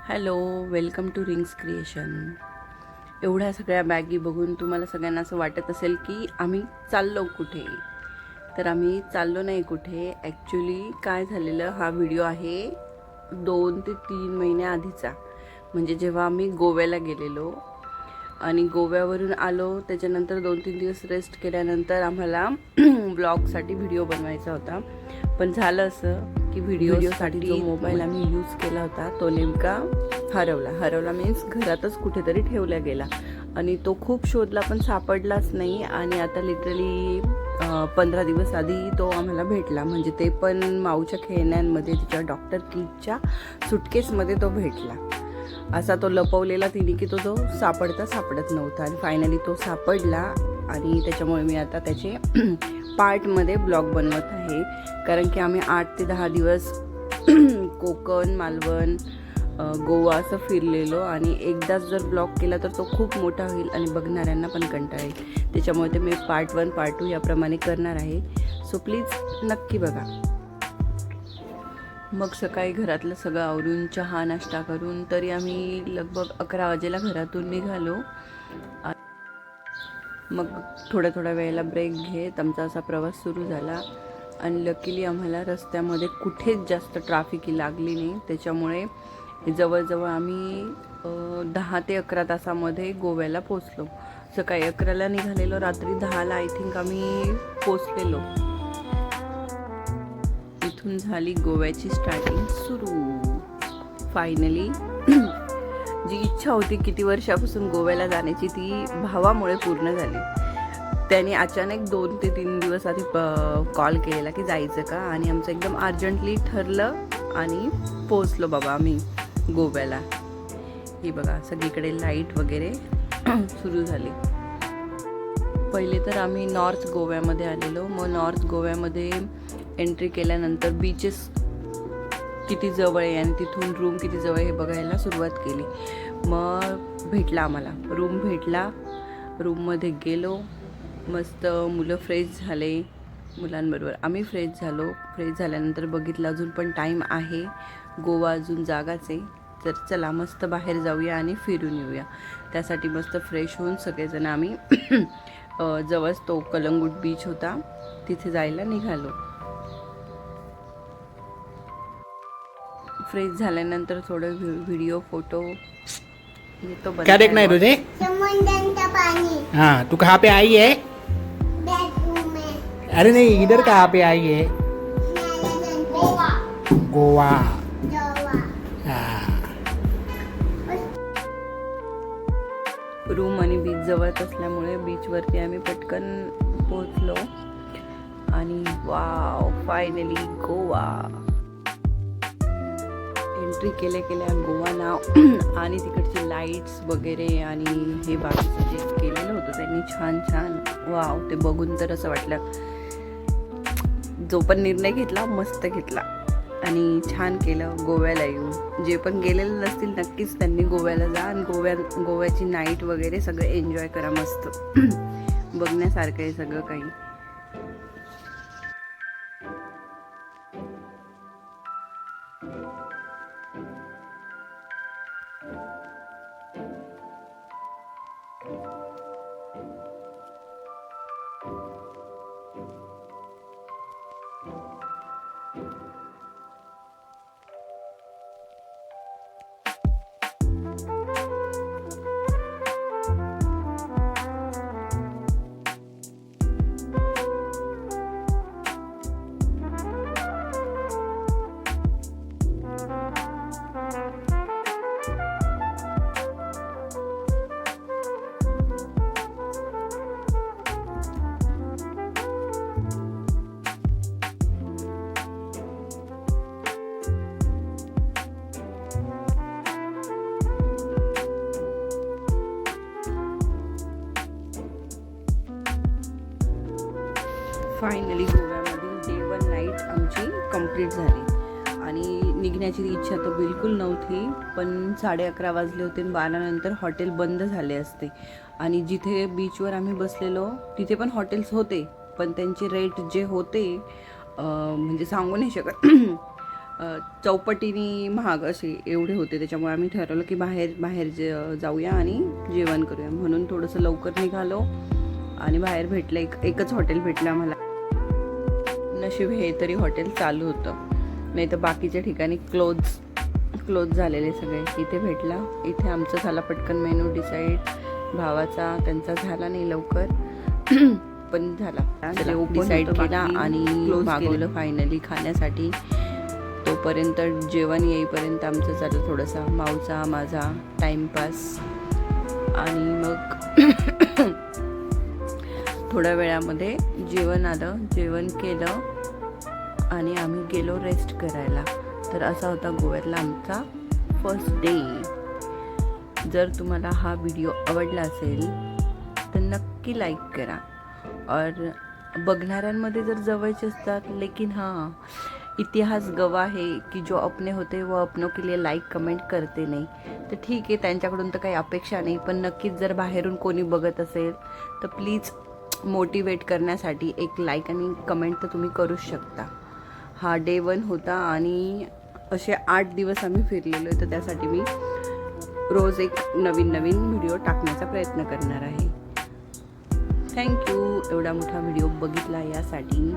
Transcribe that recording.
Hello, welcome to rings creation. एवढ्या सगळ्या baggy बघून तुम्हाला सगळ्यांना असं वाटत असेल की आम्ही चाललो कुठे. तर आम्ही चाललो नाही कुठे. ॲक्च्युली काय झालेलं, हा व्हिडिओ आहे 2 ते 3 महिन्याआधीचा. म्हणजे जेव्हा आम्ही गोव्याला गेलेलो आणि गोव्यावरून आलो, त्याच्यानंतर 2-3 दिवस रेस्ट केल्यानंतर आम्हाला ब्लॉगसाठी व्हिडिओ बनवायचा होता. पण झालं असं की व्हिडिओसाठी जो मोबाईल आम्ही यूज केला होता तो नेमका हरवला मीन्स घरातच कुठेतरी ठेवला गेला आणि तो खूप शोधला पण सापडलाच नाही. आणि आता लिटरली 15 दिवस आधी तो आम्हाला भेटला. म्हणजे ते पण माऊच्या खेळण्यांमध्ये, तिच्या डॉक्टर किटच्या सुटकेसमध्ये तो भेटला. असा तो लपवलेला तिने की तो सापडत नव्हता आणि फायनली तो सापडला. आणि त्याच्यामुळे मी आता त्याचे पार्टमध्ये ब्लॉग बनवत आहे. कारण की आम्ही 8 ते 10 दिवस कोकण, मालवण, गोवा असं फिरलेलो आणि एकदाच जर ब्लॉग केला तर तो खूप मोठा होईल आणि बघणाऱ्यांना पण कंटाळा येईल. त्याच्यामुळे ते मी पार्ट 1, पार्ट 2 याप्रमाणे करणार आहे. सो प्लीज नक्की बघा. मग सकाळी घरातलं सगळं आवरून चहा नाश्ता करून तरी आम्ही लगभग 11 वाजेला घरातून निघालो. मग थोड्या वेळेला ब्रेक घेत आमचा असा प्रवास सुरू झाला. आणि लकीली आम्हाला रस्त्यामध्ये कुठेच जास्त ट्रॅफिक लागली नाही. त्याच्यामुळे जवळजवळ आम्ही 10 ते 11 तासामध्ये गोव्याला पोचलो. सकाळी 11ला निघालेलो, रात्री 10ला आय थिंक आम्ही पोचलेलो. इथून झाली गोव्याची स्टार्टिंग सुरू. फायनली जी इच्छा होती किती वर्षापासून गोव्याला जाण्याची, ती भावामुळे पूर्ण झाली. त्याने अचानक 2 ते 3 दिवस आधी कॉल केलेला की जायचं का, आणि आमचं एकदम अर्जंटली ठरलं आणि पोचलो बाबा आम्ही गोव्याला. हे बघा सगळीकडे लाईट वगैरे सुरू झाली. पहिले तर आम्ही नॉर्थ गोव्यामध्ये आलेलो. मग नॉर्थ गोव्यामध्ये एंट्री केल्यानंतर बीचेस किती जवळ आहे आणि तिथून रूम किती जवळ आहे हे बघायला सुरुवात केली. मग भेटला आम्हाला रूम भेटला. रूममध्ये गेलो. मस्त मुलं फ्रेश झाले, मुलांबरोबर आम्ही फ्रेश झालो. फ्रेश झाल्यानंतर बघितलं अजून पण टाईम आहे, गोवा अजून जागाच आहे. तर चला मस्त बाहेर जाऊया आणि फिरून येऊया. त्यासाठी मस्त फ्रेश होऊन सगळेजण आम्ही जवळच तो कलंगूट बीच होता तिथे जायला निघालो. फ्रेश झाल्यानंतर थोडं व्हिडिओ फोटो तो क्या देखना है तुझे? समुद्र का पानी। हाँ, तू कहाँ पे आई है? बेडरूम में। अरे नहीं, इधर कहाँ पे आई है? गोवा। गोवा. गोवा। हाँ. रूम आणि बीच जवळच असल्यामुळे बीचवरती आम्ही पटकन पोहोचलो. आणि वाव, फायनली गोवा. एंट्री केल्या गोवा नाव आणि तिकडचे लाईट्स वगैरे आणि हे बाकीचं जे केलेलं होतं त्यांनी छान वाव, ते बघून तर असं वाटलं, जो पण निर्णय घेतला मस्त घेतला आणि छान केलं. गोव्याला येऊन जे पण गेलेले नसतील नक्कीच त्यांनी गोव्याला जा आणि गोव्याची नाईट वगैरे सगळं एन्जॉय करा. मस्त बघण्यासारखं आहे सगळं काही. फायनली गोव्यामधील डे 1 नाईट आमची कंप्लीट झाली आणि निघण्याची इच्छा तर बिलकुल नव्हती. पण 11:30 वाजले होते आणि 12 नंतर हॉटेल बंद झाले असते. आणि जिथे बीचवर आम्ही बसलेलो तिथे पण हॉटेल्स होते, पण त्यांचे रेट जे होते म्हणजे सांगू नाही शकत. चौपटीनी महाग असे एवढे होते. त्याच्यामुळे आम्ही ठरवलं की बाहेर जाऊया आणि जेवण करूया. म्हणून थोडंसं लवकर निघालो आणि बाहेर भेटलं एकच हॉटेल भेटलं आम्हाला. नशीब हे तरी हॉटेल चालू होतं, नाही तर बाकीच्या ठिकाणी क्लोज झालेले सगळे. इथे भेटला. इथे आमचा झाला पटकन मेनू डिसाईड. भावाचा त्यांचा झाला नाही लवकर पण झाला. डिसाईड केला आणि मागवलं फायनली खाण्यासाठी. तोपर्यंत जेवण येईपर्यंत आमचं चालू थोडासा माऊचा माझा टाईमपास. आणि मग थोड्या वेळामध्ये जेवण आलं. जेवण केलं आणि आम्ही गेलो रेस्ट करायला. तर असा होता गोव्यातला आमचा फर्स्ट डे. जर तुम्हाला हा व्हिडिओ आवडला असेल तर नक्की लाईक करा. और बघणाऱ्यांमध्ये जर जवळचे असतात, लेकिन हाँ इतिहास गवाह है कि जो अपने होते वो अपनों के लिए लाईक कमेंट करते नाही. तर ठीक आहे, त्यांच्याकडून तर काही अपेक्षा नाही, पण नक्कीच जर बाहेरून कोणी बघत असेल तर प्लीज मोटिवेट करण्यासाठी एक लाईक आणि कमेंट तर तुम्ही करूच शकता. हा डे 1 होता आणि असे 8 दिवस आम्ही फिरलेलो आहे. तर त्यासाठी मी रोज एक नवीन व्हिडिओ टाकण्याचा प्रयत्न करणार आहे. थँक्यू एवढा मोठा व्हिडिओ बघितला यासाठी.